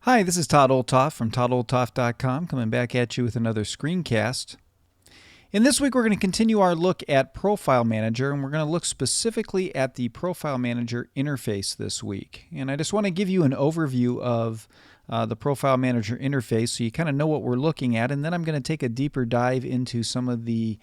Hi, this is Todd Olthoff from ToddOlthoff.com coming back at you with another screencast. In this week, we're going to continue our look at Profile Manager, and we're going to look specifically at the Profile Manager interface this week. And I just want to give you an overview of the Profile Manager interface so you kind of know what we're looking at, and then I'm going to take a deeper dive into some of the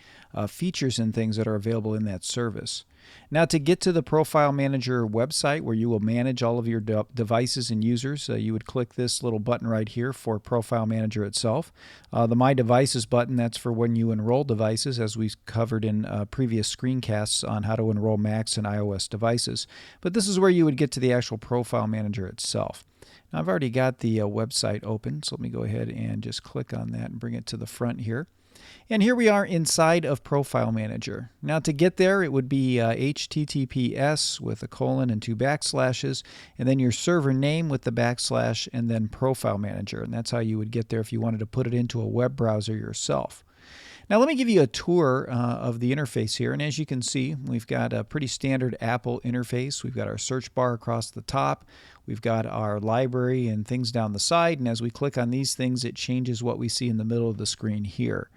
features and things that are available in that service. Now, to get to the Profile Manager website where you will manage all of your devices and users, you would click this little button right here for Profile Manager itself. The My Devices button, that's for when you enroll devices, as we've covered in previous screencasts on how to enroll Macs and iOS devices. But this is where you would get to the actual Profile Manager itself. Now, I've already got the website open, so let me go ahead and just click on that and bring it to the front here. And here we are inside of Profile Manager. Now, to get there, it would be HTTPS with a colon and 2 backslashes, and then your server name with the backslash, and then Profile Manager. And that's how you would get there if you wanted to put it into a web browser yourself. Now, let me give you a tour of the interface here. And as you can see, we've got a pretty standard Apple interface. We've got our search bar across the top. We've got our library and things down the side. And as we click on these things, it changes what we see in the middle of the screen here.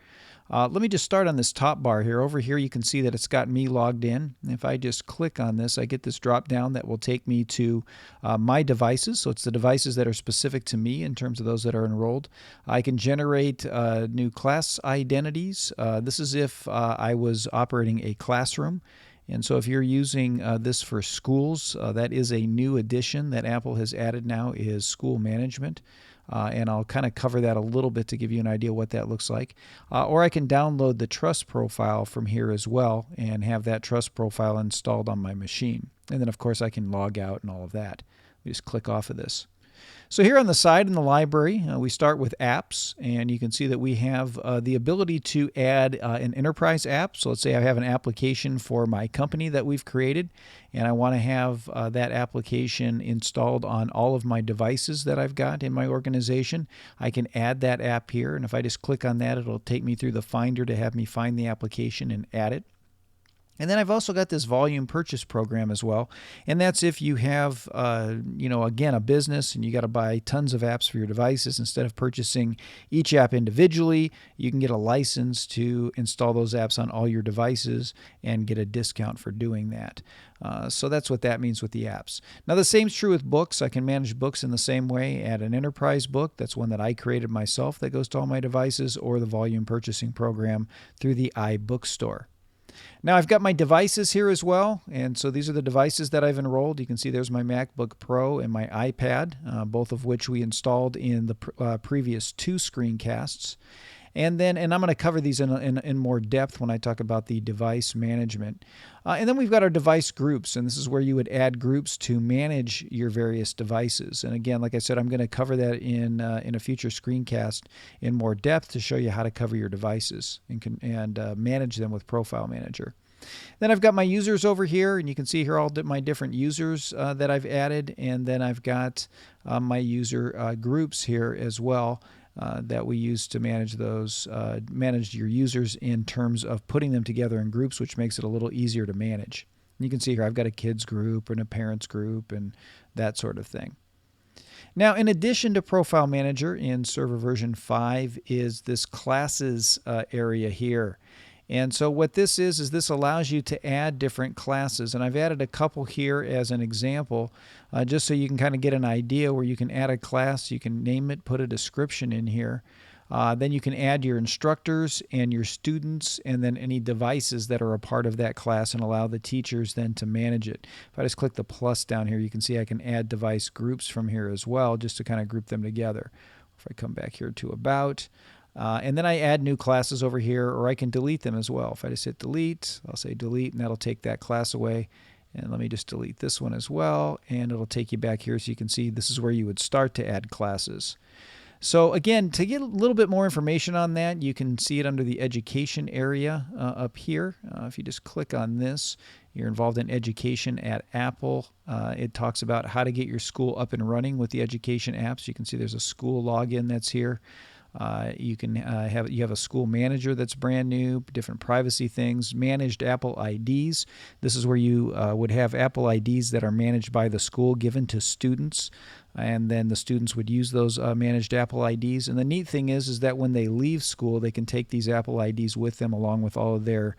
Let me just start on this top bar here. Over here, you can see that it's got me logged in. And if I just click on this, I get this drop down that will take me to my devices. So it's the devices that are specific to me in terms of those that are enrolled. I can generate new class identities. This is if I was operating a classroom. And so if you're using this for schools, that is a new addition that Apple has added now, is school management. And I'll kind of cover that a little bit to give you an idea what that looks like. Or I can download the trust profile from here as well and have that trust profile installed on my machine. And then, of course, I can log out and all of that. We just click off of this. So here on the side in the library, we start with apps, and you can see that we have the ability to add an enterprise app. So let's say I have an application for my company that we've created, and I want to have that application installed on all of my devices that I've got in my organization. I can add that app here, and if I just click on that, it'll take me through the Finder to have me find the application and add it. And then I've also got this volume purchase program as well. And that's if you have, again, a business and you got to buy tons of apps for your devices. Instead of purchasing each app individually, you can get a license to install those apps on all your devices and get a discount for doing that. So that's what that means with the apps. Now, the same is true with books. I can manage books in the same way. Add an enterprise book. That's one that I created myself that goes to all my devices, or the volume purchasing program through the iBookstore. Now, I've got my devices here as well, and so these are the devices that I've enrolled. You can see there's my MacBook Pro and my iPad, both of which we installed in the previous two screencasts. And I'm going to cover these in more depth when I talk about the device management. And then we've got our device groups, and this is where you would add groups to manage your various devices. And again, like I said, I'm going to cover that in a future screencast in more depth to show you how to cover your devices and manage them with Profile Manager. Then I've got my users over here, and you can see here all my different users that I've added, and then I've got my user groups here as well. That we use to manage those, manage your users in terms of putting them together in groups, which makes it a little easier to manage. And you can see here I've got a kids group and a parents group and that sort of thing. Now, in addition to Profile Manager in Server version 5 is this classes area here. And so what this is this allows you to add different classes. And I've added a couple here as an example, just so you can kind of get an idea where you can add a class, you can name it, put a description in here. Then you can add your instructors and your students and then any devices that are a part of that class and allow the teachers then to manage it. If I just click the plus down here, you can see I can add device groups from here as well, just to kind of group them together. If I come back here to About, and then I add new classes over here, or I can delete them as well. If I just hit delete, I'll say delete, and that'll take that class away. And let me just delete this one as well, and it'll take you back here so you can see this is where you would start to add classes. So again, to get a little bit more information on that, you can see it under the education area up here. If you just click on this, you're involved in education at Apple. It talks about how to get your school up and running with the education apps. You can see there's a school login that's here. You can have a school manager that's brand new, different privacy things, managed Apple IDs. This is where you would have Apple IDs that are managed by the school given to students. and then the students would use those managed Apple IDs. And the neat thing is that when they leave school, they can take these Apple IDs with them along with all of their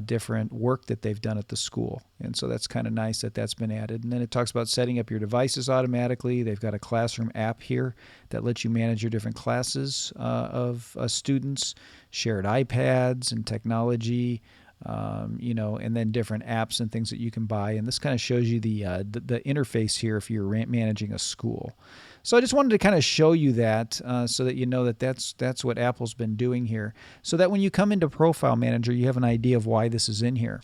different work that they've done at the school. And so that's kind of nice that that's been added. And then it talks about setting up your devices automatically. They've got a classroom app here that lets you manage your different classes of students, shared iPads and technology, and then different apps and things that you can buy. And this kind of shows you the interface here if you're managing a school. So I just wanted to kind of show you that so that you know that that's what Apple's been doing here, so that when you come into Profile Manager, you have an idea of why this is in here.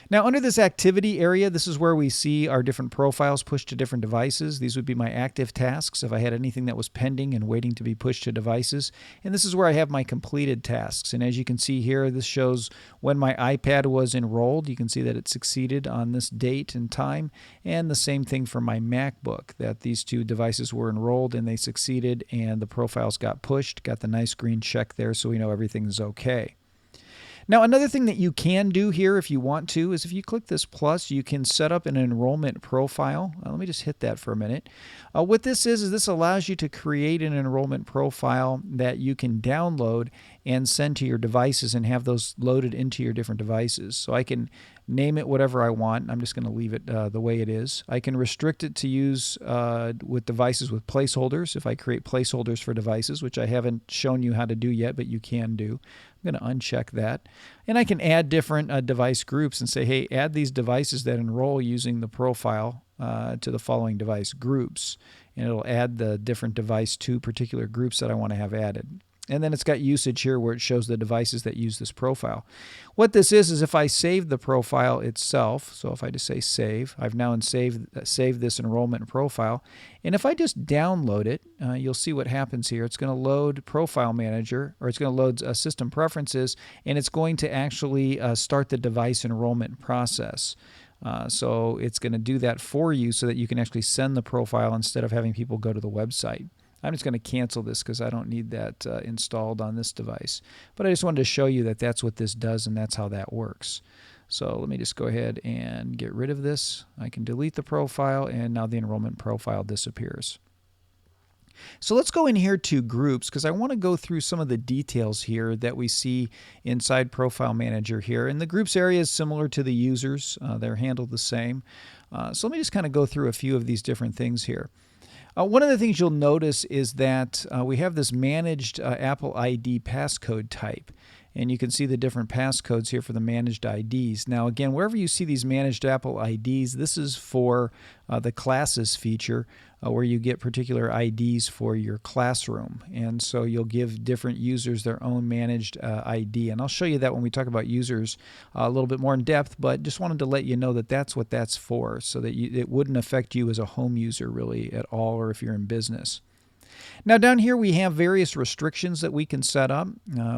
Now, under this activity area, this is where we see our different profiles pushed to different devices. These would be my active tasks if I had anything that was pending and waiting to be pushed to devices. And this is where I have my completed tasks. And as you can see here, this shows when my iPad was enrolled. You can see that it succeeded on this date and time. And the same thing for my MacBook, that these two devices were enrolled and they succeeded and the profiles got pushed. Got the nice green check there so we know everything's okay. Now, another thing that you can do here if you want to is if you click this plus, you can set up an enrollment profile. Let me just hit that for a minute. What this is this allows you to create an enrollment profile that you can download and send to your devices and have those loaded into your different devices. So I can name it whatever I want. I'm just going to leave it the way it is. I can restrict it to use with devices with placeholders if I create placeholders for devices, which I haven't shown you how to do yet, but you can do. I'm going to uncheck that. And I can add different device groups and say, hey, add these devices that enroll using the profile to the following device groups. And it'll add the different device to particular groups that I want to have added. And then it's got usage here where it shows the devices that use this profile. What this is if I save the profile itself, so if I just say save, I've now saved this enrollment profile. And if I just download it, you'll see what happens here. It's going to load Profile Manager, or it's going to load System Preferences, and it's going to actually start the device enrollment process. So it's going to do that for you so that you can actually send the profile instead of having people go to the website. I'm just going to cancel this because I don't need that installed on this device. But I just wanted to show you that that's what this does and that's how that works. So let me just go ahead and get rid of this. I can delete the profile and now the enrollment profile disappears. So let's go in here to groups because I want to go through some of the details here that we see inside Profile Manager here. And the groups area is similar to the users. They're handled the same. So let me just kind of go through a few of these different things here. One of the things you'll notice is that we have this managed Apple ID passcode type. And you can see the different passcodes here for the managed IDs. Now again, wherever you see these managed Apple IDs, this is for the classes feature where you get particular IDs for your classroom. And so you'll give different users their own managed ID. And I'll show you that when we talk about users a little bit more in depth, but just wanted to let you know that that's what that's for, so that it wouldn't affect you as a home user really at all, or if you're in business. Now down here we have various restrictions that we can set up.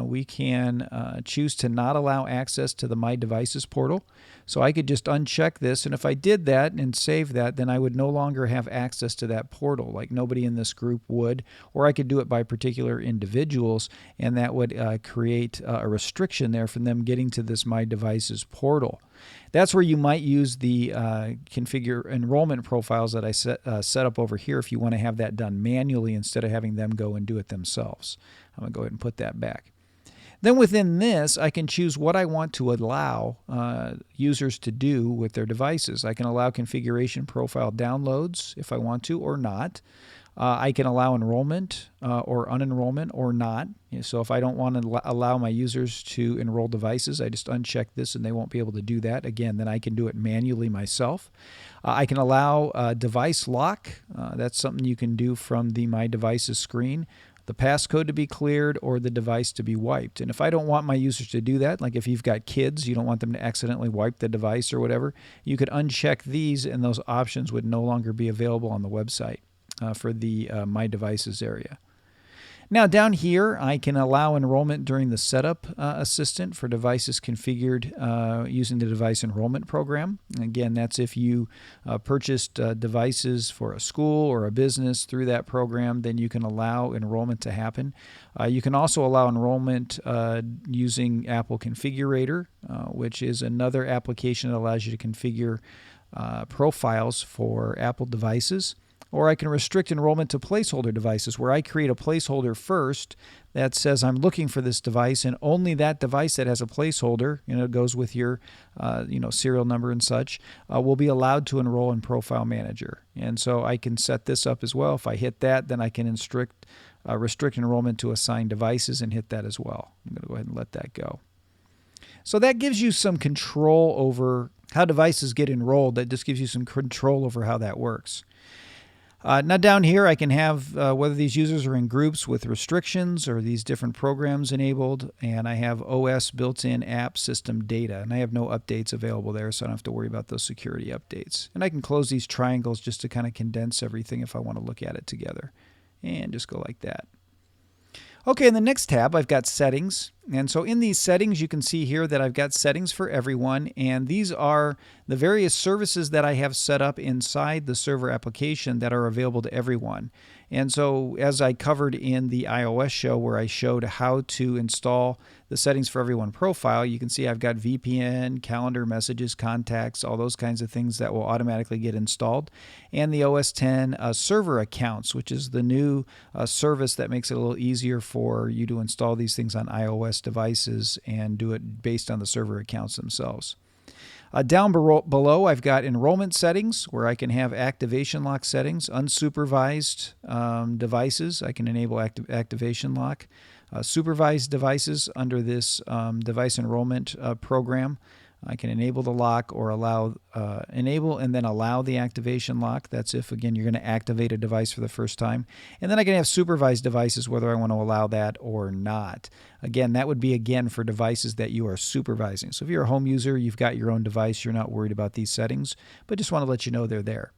We can choose to not allow access to the My Devices portal. So I could just uncheck this, and if I did that and save that, then I would no longer have access to that portal, like nobody in this group would, or I could do it by particular individuals, and that would create a restriction there from them getting to this My Devices portal. That's where you might use the configure enrollment profiles that I set up over here if you want to have that done manually instead of having them go and do it themselves. I'm going to go ahead and put that back. Then within this, I can choose what I want to allow users to do with their devices. I can allow configuration profile downloads if I want to or not. I can allow enrollment or unenrollment or not. So if I don't want to allow my users to enroll devices, I just uncheck this and they won't be able to do that. Again, then I can do it manually myself. I can allow device lock. That's something you can do from the My Devices screen. The passcode to be cleared or the device to be wiped. And if I don't want my users to do that, like if you've got kids, you don't want them to accidentally wipe the device or whatever, you could uncheck these and those options would no longer be available on the website for the My Devices area. Now down here, I can allow enrollment during the setup assistant for devices configured using the device enrollment program. Again, that's if you purchased devices for a school or a business through that program, then you can allow enrollment to happen. You can also allow enrollment using Apple Configurator, which is another application that allows you to configure profiles for Apple devices. Or I can restrict enrollment to placeholder devices, where I create a placeholder first that says I'm looking for this device, and only that device that has a placeholder, it goes with your serial number and such, will be allowed to enroll in Profile Manager. And so I can set this up as well. If I hit that, then I can restrict enrollment to assigned devices and hit that as well. I'm going to go ahead and let that go. So that gives you some control over how devices get enrolled. That just gives you some control over how that works. Now down here I can have whether these users are in groups with restrictions or these different programs enabled, and I have OS built-in app system data, and I have no updates available there, so I don't have to worry about those security updates. And I can close these triangles just to kind of condense everything if I want to look at it together, and just go like that. Okay, in the next tab, I've got settings. And so in these settings, you can see here that I've got settings for everyone. And these are the various services that I have set up inside the server application that are available to everyone. And so as I covered in the iOS show where I showed how to install the settings for everyone profile, you can see I've got VPN, calendar, messages, contacts, all those kinds of things that will automatically get installed. And the OS X server accounts, which is the new service that makes it a little easier for you to install these things on iOS devices and do it based on the server accounts themselves. Down below, I've got enrollment settings where I can have activation lock settings, unsupervised devices. I can enable activation lock. Supervised devices under this device enrollment program. I can enable the lock or enable and then allow the activation lock. That's if, again, you're going to activate a device for the first time. And then I can have supervised devices, whether I want to allow that or not. Again, that would be, again, for devices that you are supervising. So if you're a home user, you've got your own device, you're not worried about these settings, but just want to let you know they're there.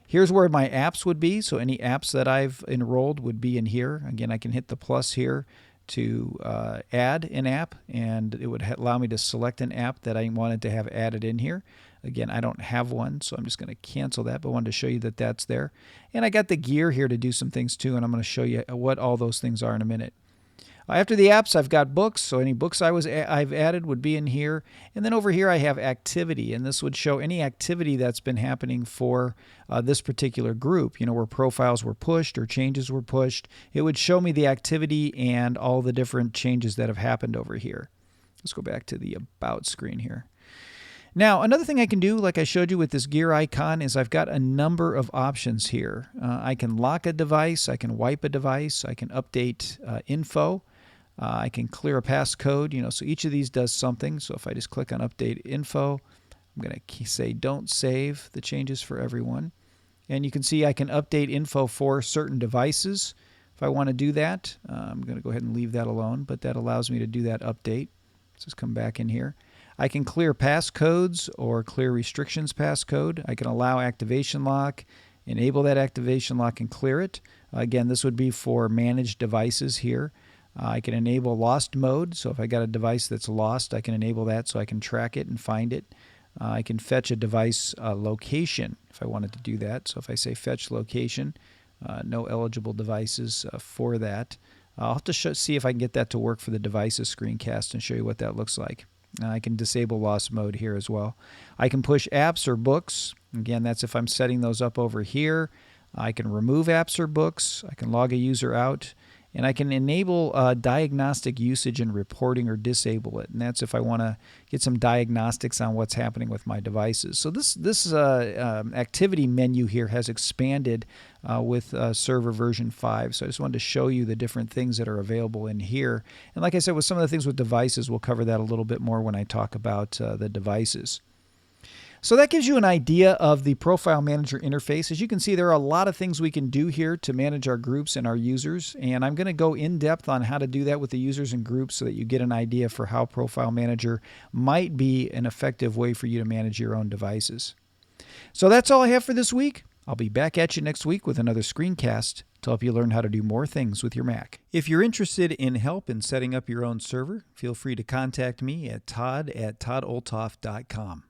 Here's where my apps would be. So any apps that I've enrolled would be in here. Again, I can hit the plus here to add an app, and it would allow me to select an app that I wanted to have added in here. Again, I don't have one, so I'm just going to cancel that, but I wanted to show you that that's there. And I got the gear here to do some things too, and I'm going to show you what all those things are in a minute. After the apps, I've got books, so any books I've added would be in here. And then over here I have activity, and this would show any activity that's been happening for this particular group, where profiles were pushed or changes were pushed. It would show me the activity and all the different changes that have happened over here. Let's go back to the About screen here. Now, another thing I can do, like I showed you with this gear icon, is I've got a number of options here. I can lock a device, I can wipe a device, I can update info. I can clear a passcode, so each of these does something. So if I just click on Update Info, I'm going to say Don't Save the changes for everyone. And you can see I can update info for certain devices. If I want to do that, I'm going to go ahead and leave that alone, but that allows me to do that update. Let's just come back in here. I can clear passcodes or clear restrictions passcode. I can allow activation lock, enable that activation lock and clear it. Again, this would be for managed devices here. I can enable lost mode, so if I got a device that's lost, I can enable that so I can track it and find it. I can fetch a device location if I wanted to do that. So if I say fetch location, no eligible devices for that. I'll have to see if I can get that to work for the devices screencast and show you what that looks like. I can disable lost mode here as well. I can push apps or books. Again, that's if I'm setting those up over here. I can remove apps or books. I can log a user out. And I can enable diagnostic usage and reporting or disable it. And that's if I want to get some diagnostics on what's happening with my devices. So this activity menu here has expanded with server version 5. So I just wanted to show you the different things that are available in here. And like I said, with some of the things with devices, we'll cover that a little bit more when I talk about the devices. So that gives you an idea of the Profile Manager interface. As you can see, there are a lot of things we can do here to manage our groups and our users. And I'm going to go in depth on how to do that with the users and groups so that you get an idea for how Profile Manager might be an effective way for you to manage your own devices. So that's all I have for this week. I'll be back at you next week with another screencast to help you learn how to do more things with your Mac. If you're interested in help in setting up your own server, feel free to contact me at todd@toddolthoff.com.